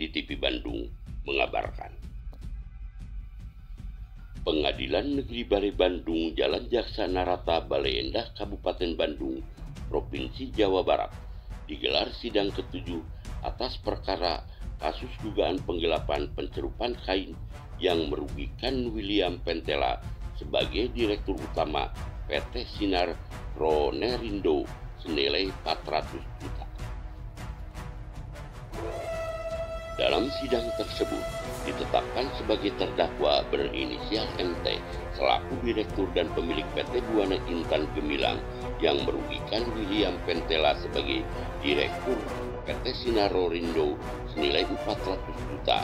di TV Bandung mengabarkan. Pengadilan Negeri Balai Bandung, Jalan Jaksa Narata, Balai Endah, Kabupaten Bandung, Provinsi Jawa Barat, digelar sidang ke-7 atas perkara kasus dugaan penggelapan pencerupan kain yang merugikan William Pentela sebagai Direktur Utama PT Sinar Ronerindo senilai 400 juta. Dalam sidang tersebut, ditetapkan sebagai terdakwa berinisial MT selaku direktur dan pemilik PT Buana Intan Gemilang yang merugikan William Pentela sebagai direktur PT Sinar Ronerindo senilai 400 juta.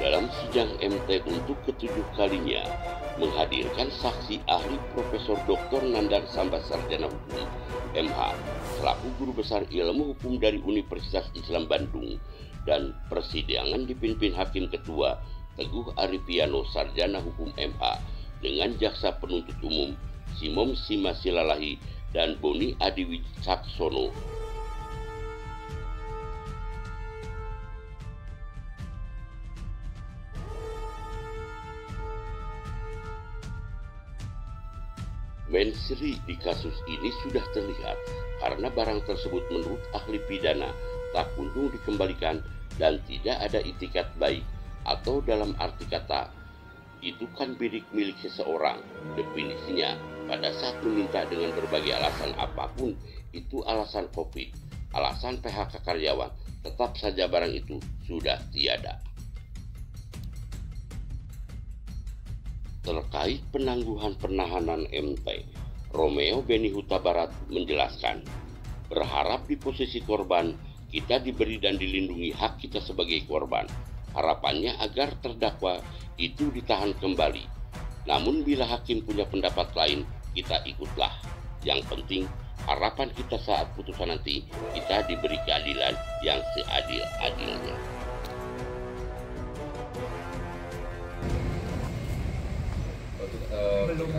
Dalam sidang MT untuk ke-7 kalinya, menghadirkan saksi ahli Profesor Dr. Nandar Samba Sarjana Hukum MH selaku Guru Besar Ilmu Hukum dari Universitas Islam Bandung, dan persidangan dipimpin Hakim Ketua Teguh Arifiano Sarjana Hukum MH dengan Jaksa Penuntut Umum Simom Simasilalahi dan Boni Adiwicaksono. Mensri di kasus ini sudah terlihat karena barang tersebut menurut ahli pidana tak kunjung dikembalikan dan tidak ada itikat baik, atau dalam arti kata itu kan bilik milik seseorang. Definisinya pada saat meminta dengan berbagai alasan apapun, itu alasan COVID, alasan PHK karyawan, tetap saja barang itu sudah tiada. Terkait penangguhan penahanan MT, Romeo Beni Huta Barat menjelaskan, berharap di posisi korban kita diberi dan dilindungi hak kita sebagai korban. Harapannya agar terdakwa itu ditahan kembali. Namun bila hakim punya pendapat lain, kita ikutlah. Yang penting harapan kita saat putusan nanti kita diberi keadilan yang seadil-adilnya.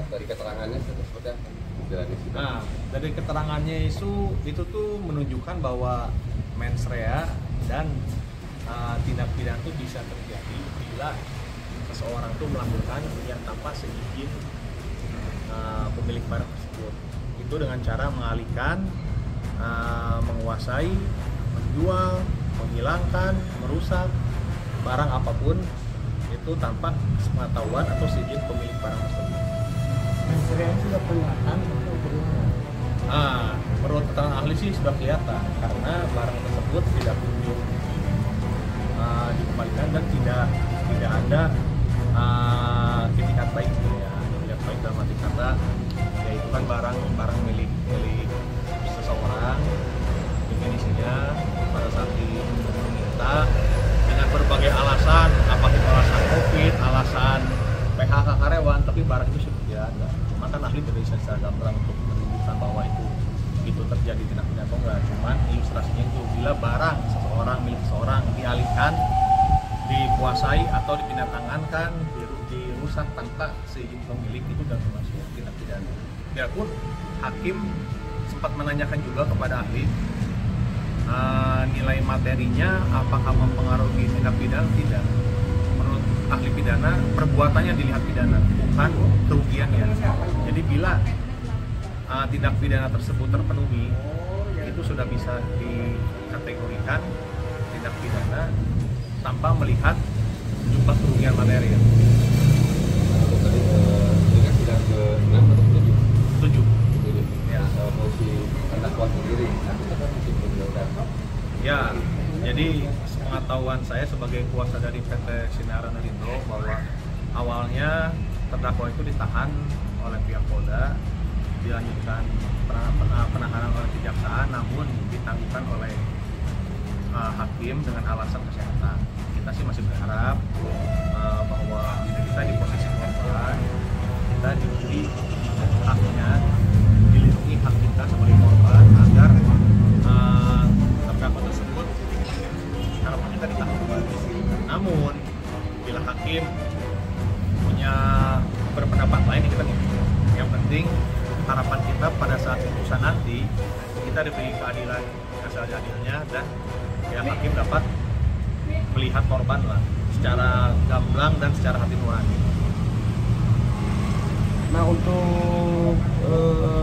Dari keterangannya sudah Nah, dari keterangannya itu tuh menunjukkan bahwa mens rea dan tindak pidana itu bisa terjadi bila seseorang tuh melakukan yang tanpa seizin pemilik barang tersebut. Itu dengan cara mengalihkan, menguasai, menjual, menghilangkan, merusak barang apapun itu tanpa sepengetahuan atau seizin pemilik barang tersebut. Mens rea sudah kelihatan atau belum? Menurut keterangan ahli sih sudah kelihatan karena barang tersebut tidak kunjung dikembalikan dan tidak ada itikat baik ya. Itikat baik dalam arti kata yaitu kan barang milik seseorang, definisinya pada saat diminta dengan berbagai alasan, apakah itu alasan COVID, alasan PHK karyawan, tapi barang itu sudah tidak ada. Cuma kan ahli tidak bisa secara gamblang untuk menunjukkan bahwa itu terjadi tindak pidana atau enggak. Cuman ilustrasinya itu bila barang seseorang milik seseorang dialihkan, dikuasai atau dipindah tangankan, dirusak tanpa seizin pemilik, itu sudah termasuk tindak pidana. Biarpun hakim sempat menanyakan juga kepada ahli nilai materinya apakah mempengaruhi tindak pidana, tidak. Menurut ahli pidana, perbuatannya dilihat pidana, bukan kerugiannya. Jadi bila tindak pidana tersebut terpenuhi, itu sudah bisa dikategorikan tindak pidana tanpa melihat jumlah kerugian material. Tadi ini kan sudah ke-6 atau ke-7? 7. Ya, posisi terdakwa sendiri, nanti kita mungkin menjelaskan. Ya, jadi sepengetahuan saya sebagai kuasa dari PT Sinar Ronerindo bahwa awalnya terdakwa itu ditahan oleh pihak Polda, dilanjutkan penahanan oleh kejaksaan, namun ditangguhkan oleh hakim dengan alasan kesehatan. Kita sih masih berharap bahwa kita di posisi korban, kita diberi haknya, dilindungi hak kita sebagai korban agar terdakwa tersebut harapan kita ditahan kembali. Namun bila hakim punya berpendapat lain, kita yang penting harapan kita pada saat putusan nanti kita diberi keadilan seadil-adilnya dan ya hakim dapat melihat korban lah secara gamblang dan secara hati nurani. Nah untuk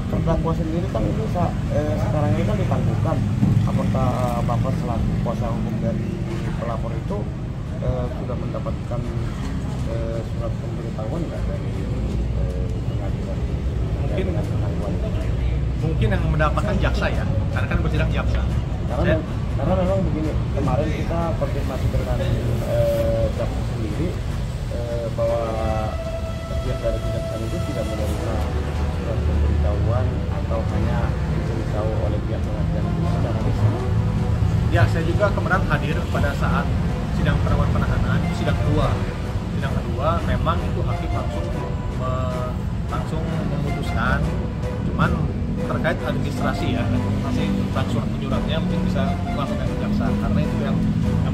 terdakwa sendiri kan itu sekarang ini kan ditangguhkan. Apakah Bapak selaku kuasa hukum dari pelapor itu sudah mendapatkan surat pemberitahuan nggak dari pengadilan? Mungkin yang mendapatkan jaksa ya, karena kan bersidang jaksa. Karena memang begini, kemarin kita konfirmasi dengan jaksa sendiri bahwa pihak dari kejaksaan itu tidak menerima surat pemberitahuan atau hanya diberitahu oleh pihak pengadilan itu secara resmi. Ya, saya juga kemarin hadir pada saat sidang penetapan penahanan, sidang kedua. Sidang kedua memang itu hakim langsung memutuskan, cuman terkait administrasi ya, masih tentang surat menyuratnya mungkin bisa langsung ke jaksa, karena itu yang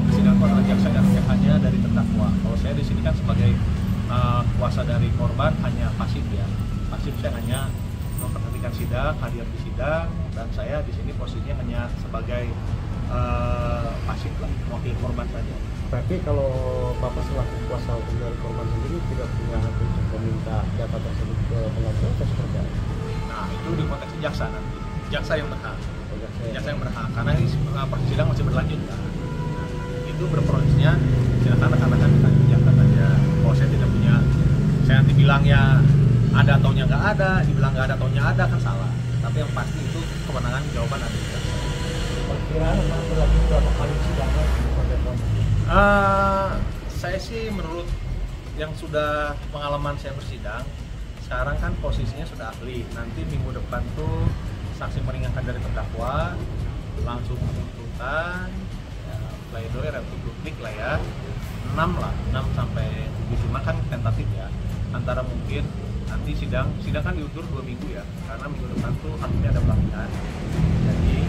bersidang adalah jaksa dan hanya dari terdakwa. Kalau saya di sini kan sebagai kuasa dari korban hanya pasif ya, pasif, saya hanya memperhatikan sidang, hadir di sidang, dan saya di sini posisinya hanya sebagai pasif lah, wakil korban saja. Berarti kalau Bapak selaku kuasa hukum dari korban sendiri tidak punya hak untuk meminta data tersebut ke pengadilan atau seperti apa? Nah itu di konteks jaksa nanti, jaksa yang berhak, jaksa yang berhak, karena ini persidangan masih berlanjut kan. Nah, itu berprosesnya silakan rekan-rekan ditanya jaksa saja. Kalau saya tidak punya, saya nanti bilangnya ada ataunya nggak ada, dibilang nggak ada ataunya ada kan salah. Tapi yang pasti itu kewenangan jawaban ada di jaksa. Perkiraan memang berlanjut berapa kali sidangnya? Saya sih menurut yang sudah pengalaman saya bersidang, sekarang kan posisinya sudah ahli. Nanti minggu depan tuh saksi meringankan dari terdakwa, langsung tuntutan, ya, pledoi, replik lah ya, 6 sampai 7, cuma kan tentatif ya. Antara mungkin nanti sidang kan diundur 2 minggu ya, karena minggu depan tuh hakimnya ada pelatihan. Jadi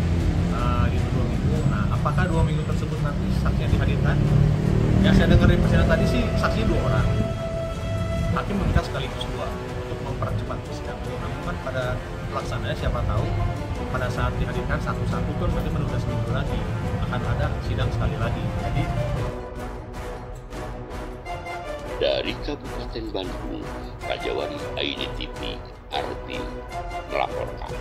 diundur 2 minggu. Nah, apakah 2 minggu tersebut nanti saksi yang dihadirkan? Yang saya dengar di persidangan tadi sih saksi 2 orang. Hakim meminta sekaligus 2 untuk mempercepat persidangan. Namun kan pada pelaksananya siapa tahu pada saat dihadirkan satu-satu kan berarti menunda seminggu lagi akan ada sidang sekali lagi. Jadi dari Kabupaten Bandung, Rajawali IDTV Arti melaporkan.